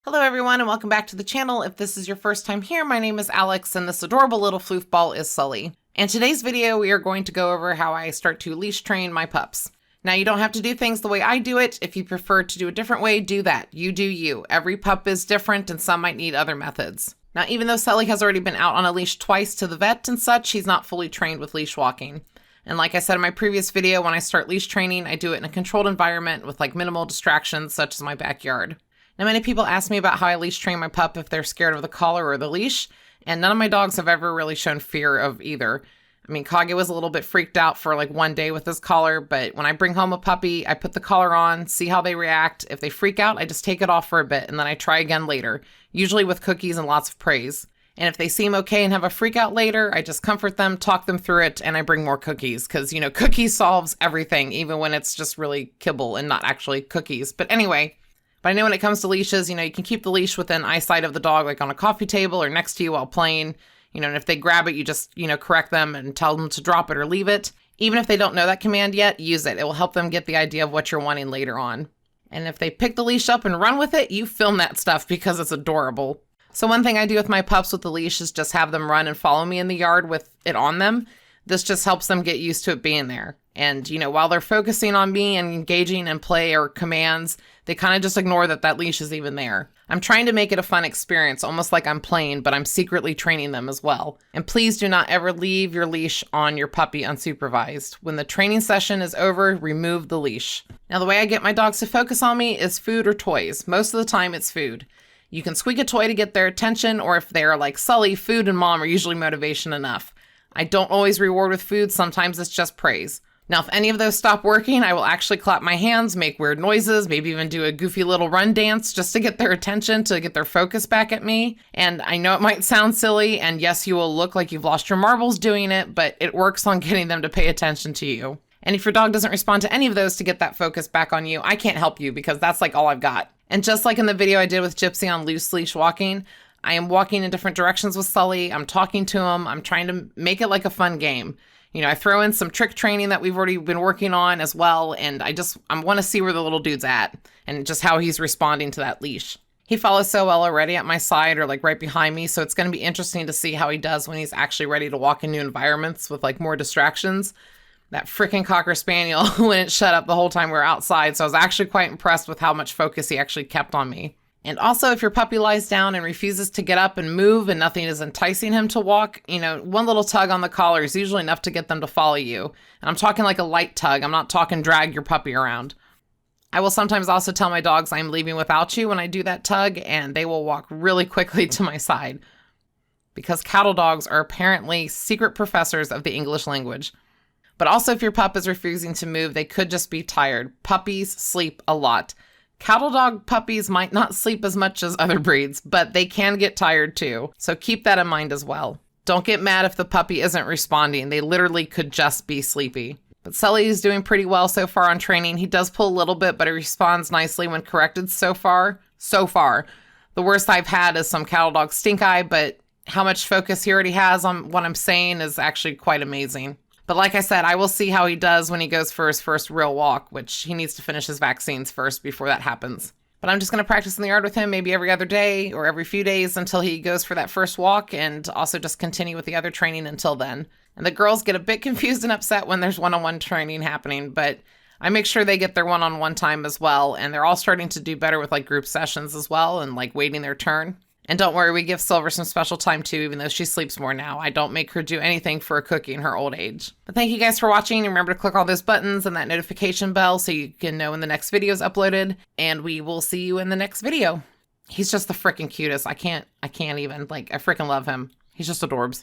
Hello everyone and welcome back to the channel. If this is your first time here, my name is Alex and this adorable little floofball is Sully. In today's video, we are going to go over how I start to leash train my pups. Now you don't have to do things the way I do it. If you prefer to do a different way, do that. You do you. Every pup is different and some might need other methods. Now even though Sully has already been out on a leash twice to the vet and such, he's not fully trained with leash walking. And like I said in my previous video, when I start leash training, I do it in a controlled environment with minimal distractions such as my backyard. Now, many people ask me about how I leash train my pup if they're scared of the collar or the leash, and none of my dogs have ever really shown fear of either. I mean, Kage was a little bit freaked out for one day with his collar, but when I bring home a puppy, I put the collar on, see how they react. If they freak out, I just take it off for a bit, and then I try again later, usually with cookies and lots of praise. And if they seem okay and have a freak out later, I just comfort them, talk them through it, and I bring more cookies, because, cookies solves everything, even when it's just really kibble and not actually cookies. But anyway... But I know when it comes to leashes, you can keep the leash within eyesight of the dog, like on a coffee table or next to you while playing. And if they grab it, you just, correct them and tell them to drop it or leave it. Even if they don't know that command yet, use it. It will help them get the idea of what you're wanting later on. And if they pick the leash up and run with it, you film that stuff because it's adorable. So one thing I do with my pups with the leash is just have them run and follow me in the yard with it on them. This just helps them get used to it being there. And, while they're focusing on me and engaging in play or commands, they kind of just ignore that leash is even there. I'm trying to make it a fun experience, almost like I'm playing, but I'm secretly training them as well. And please do not ever leave your leash on your puppy unsupervised. When the training session is over, remove the leash. Now, the way I get my dogs to focus on me is food or toys. Most of the time, it's food. You can squeak a toy to get their attention, or if they're like Sully, food and mom are usually motivation enough. I don't always reward with food. Sometimes it's just praise. Now, if any of those stop working, I will actually clap my hands, make weird noises, maybe even do a goofy little run dance just to get their attention, to get their focus back at me. And I know it might sound silly, and yes, you will look like you've lost your marbles doing it, but it works on getting them to pay attention to you. And if your dog doesn't respond to any of those to get that focus back on you, I can't help you because that's all I've got. And just like in the video I did with Gypsy on loose leash walking, I am walking in different directions with Sully. I'm talking to him. I'm trying to make it like a fun game. I throw in some trick training that we've already been working on as well, and I want to see where the little dude's at and just how he's responding to that leash. He follows so well already at my side or right behind me, so it's going to be interesting to see how he does when he's actually ready to walk in new environments with more distractions. That freaking Cocker Spaniel wouldn't shut up the whole time we were outside, so I was actually quite impressed with how much focus he actually kept on me. And also, if your puppy lies down and refuses to get up and move and nothing is enticing him to walk, one little tug on the collar is usually enough to get them to follow you. And I'm talking a light tug. I'm not talking drag your puppy around. I will sometimes also tell my dogs I'm leaving without you when I do that tug, and they will walk really quickly to my side. Because cattle dogs are apparently secret professors of the English language. But also, if your pup is refusing to move, they could just be tired. Puppies sleep a lot. Cattle dog puppies might not sleep as much as other breeds, but they can get tired too. So keep that in mind as well. Don't get mad if the puppy isn't responding. They literally could just be sleepy. But Sully is doing pretty well so far on training. He does pull a little bit, but he responds nicely when corrected so far. So far. The worst I've had is some cattle dog stink eye, but how much focus he already has on what I'm saying is actually quite amazing. But like I said, I will see how he does when he goes for his first real walk, which he needs to finish his vaccines first before that happens. But I'm just going to practice in the yard with him maybe every other day or every few days until he goes for that first walk, and also just continue with the other training until then. And the girls get a bit confused and upset when there's one-on-one training happening, but I make sure they get their one-on-one time as well, and they're all starting to do better with group sessions as well and waiting their turn. And don't worry, we give Silver some special time too, even though she sleeps more now. I don't make her do anything for a cookie in her old age. But thank you guys for watching. Remember to click all those buttons and that notification bell so you can know when the next video is uploaded. And we will see you in the next video. He's just the freaking cutest. I can't even. I freaking love him. He's just adorbs.